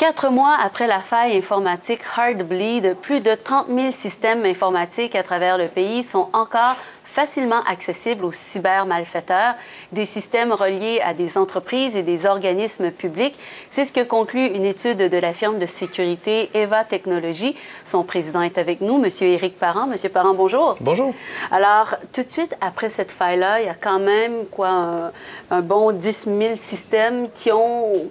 4 mois après la faille informatique Heartbleed, plus de 30 000 systèmes informatiques à travers le pays sont encore facilement accessibles aux cybermalfaiteurs, des systèmes reliés à des entreprises et des organismes publics. C'est ce que conclut une étude de la firme de sécurité Eva Technologies. Son président est avec nous, M. Éric Parent. M. Parent, bonjour. Bonjour. Alors, tout de suite après cette faille-là, il y a quand même un bon 10 000 systèmes qui ont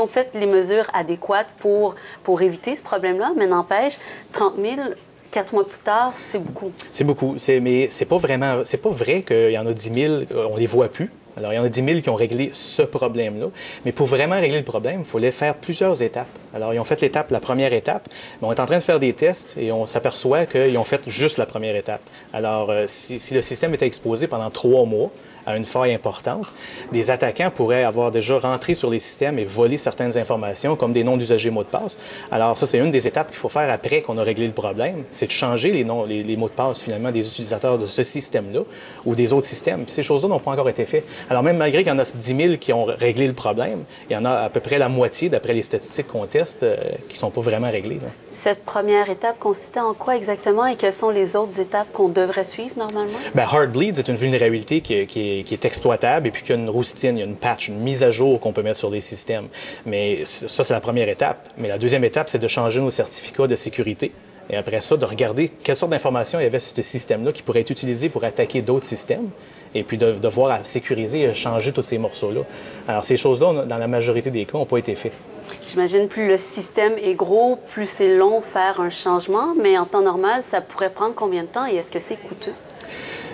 fait les mesures adéquates pour éviter ce problème-là, mais n'empêche, 30 000, 4 mois plus tard, c'est beaucoup. C'est beaucoup, mais c'est pas vrai qu'il y en a 10 000, on les voit plus. Alors, il y en a 10 000 qui ont réglé ce problème-là. Mais pour vraiment régler le problème, il fallait faire plusieurs étapes. Alors, ils ont fait la première étape, mais on est en train de faire des tests et on s'aperçoit qu'ils ont fait juste la première étape. Alors, si le système était exposé pendant 3 mois, à une faille importante, des attaquants pourraient avoir déjà rentré sur les systèmes et volé certaines informations, comme des noms d'usagers mots de passe. Alors ça, c'est une des étapes qu'il faut faire après qu'on a réglé le problème, c'est de changer les mots de passe, finalement, des utilisateurs de ce système-là ou des autres systèmes. Puis ces choses-là n'ont pas encore été faites. Alors même malgré qu'il y en a 10 000 qui ont réglé le problème, il y en a à peu près la moitié, d'après les statistiques qu'on teste, qui ne sont pas vraiment réglées. Là. Cette première étape consistait en quoi exactement et quelles sont les autres étapes qu'on devrait suivre normalement? Bien, Heartbleed, c'est une vulnérabilité qui est exploitable et puis qu'il y a une routine, il y a une patch, une mise à jour qu'on peut mettre sur les systèmes. Mais ça, c'est la première étape. Mais la deuxième étape, c'est de changer nos certificats de sécurité. Et après ça, de regarder quelle sorte d'informations il y avait sur ce système-là qui pourrait être utilisé pour attaquer d'autres systèmes et puis de voir à sécuriser et changer tous ces morceaux-là. Alors, ces choses-là, dans la majorité des cas, n'ont pas été faites. J'imagine plus le système est gros, plus c'est long faire un changement, mais en temps normal, ça pourrait prendre combien de temps et est-ce que c'est coûteux?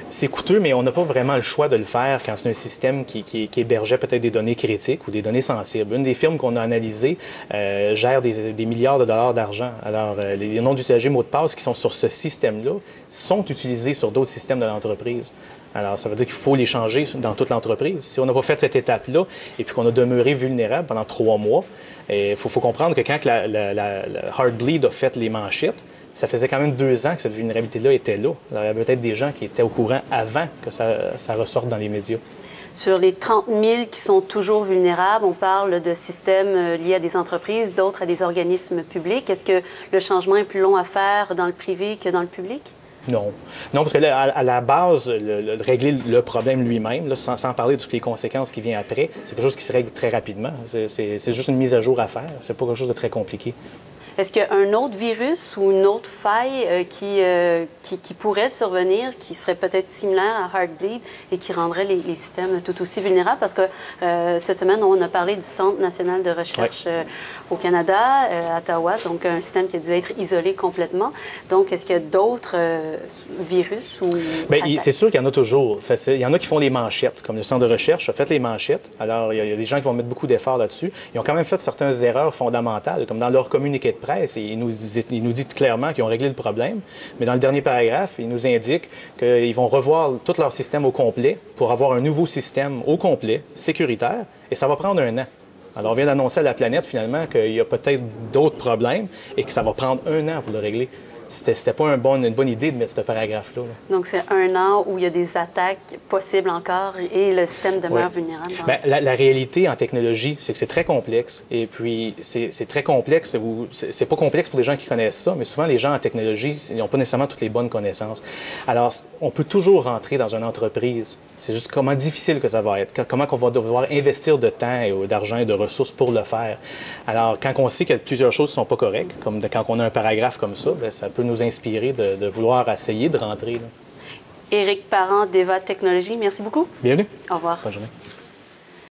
C'est coûteux, mais on n'a pas vraiment le choix de le faire quand c'est un système qui hébergeait peut-être des données critiques ou des données sensibles. Une des firmes qu'on a analysées gère des milliards de dollars d'argent. Alors, les noms d'usagers mots de passe qui sont sur ce système-là sont utilisés sur d'autres systèmes de l'entreprise. Alors, ça veut dire qu'il faut les changer dans toute l'entreprise. Si on n'a pas fait cette étape-là et puis qu'on a demeuré vulnérable pendant 3 mois, il faut comprendre que quand la Heartbleed a fait les manchettes, ça faisait quand même 2 ans que cette vulnérabilité-là était là. Alors, il y avait peut-être des gens qui étaient au courant avant que ça ressorte dans les médias. Sur les 30 000 qui sont toujours vulnérables, on parle de systèmes liés à des entreprises, d'autres à des organismes publics. Est-ce que le changement est plus long à faire dans le privé que dans le public? Non. Non, parce que là, à la base, régler le problème lui-même, là, sans parler de toutes les conséquences qui viennent après, c'est quelque chose qui se règle très rapidement. C'est juste une mise à jour à faire. C'est pas quelque chose de très compliqué. Est-ce qu'il y a un autre virus ou une autre faille qui pourrait survenir, qui serait peut-être similaire à Heartbleed et qui rendrait les systèmes tout aussi vulnérables? Parce que cette semaine, on a parlé du Centre national de recherche au Canada, à Ottawa, donc un système qui a dû être isolé complètement. Donc, est-ce qu'il y a d'autres virus ou... Bien, c'est sûr qu'il y en a toujours. Il y en a qui font les manchettes, comme le Centre de recherche a fait les manchettes. Alors, il y a des gens qui vont mettre beaucoup d'efforts là-dessus. Ils ont quand même fait certaines erreurs fondamentales, comme dans leur communiqué de presse. Et ils nous disent clairement qu'ils ont réglé le problème. Mais dans le dernier paragraphe, ils nous indiquent qu'ils vont revoir tout leur système au complet pour avoir un nouveau système au complet, sécuritaire, et ça va prendre 1 an. Alors, on vient d'annoncer à la planète, finalement, qu'il y a peut-être d'autres problèmes et que ça va prendre 1 an pour le régler. C'était pas une bonne idée de mettre ce paragraphe-là. Donc, c'est 1 an où il y a des attaques possibles encore et le système demeure vulnérable. Bien, la réalité en technologie, c'est que c'est très complexe. Et puis, c'est très complexe. C'est pas complexe pour les gens qui connaissent ça, mais souvent, les gens en technologie, ils n'ont pas nécessairement toutes les bonnes connaissances. Alors, on peut toujours rentrer dans une entreprise. C'est juste comment difficile que ça va être, comment on va devoir investir de temps et d'argent et de ressources pour le faire. Alors, quand on sait que plusieurs choses ne sont pas correctes, comme quand on a un paragraphe comme ça, bien, ça peut nous inspirer de vouloir essayer de rentrer. Là. Éric Parent d'Eva Technologies, merci beaucoup. Bienvenue. Au revoir. Bonne journée.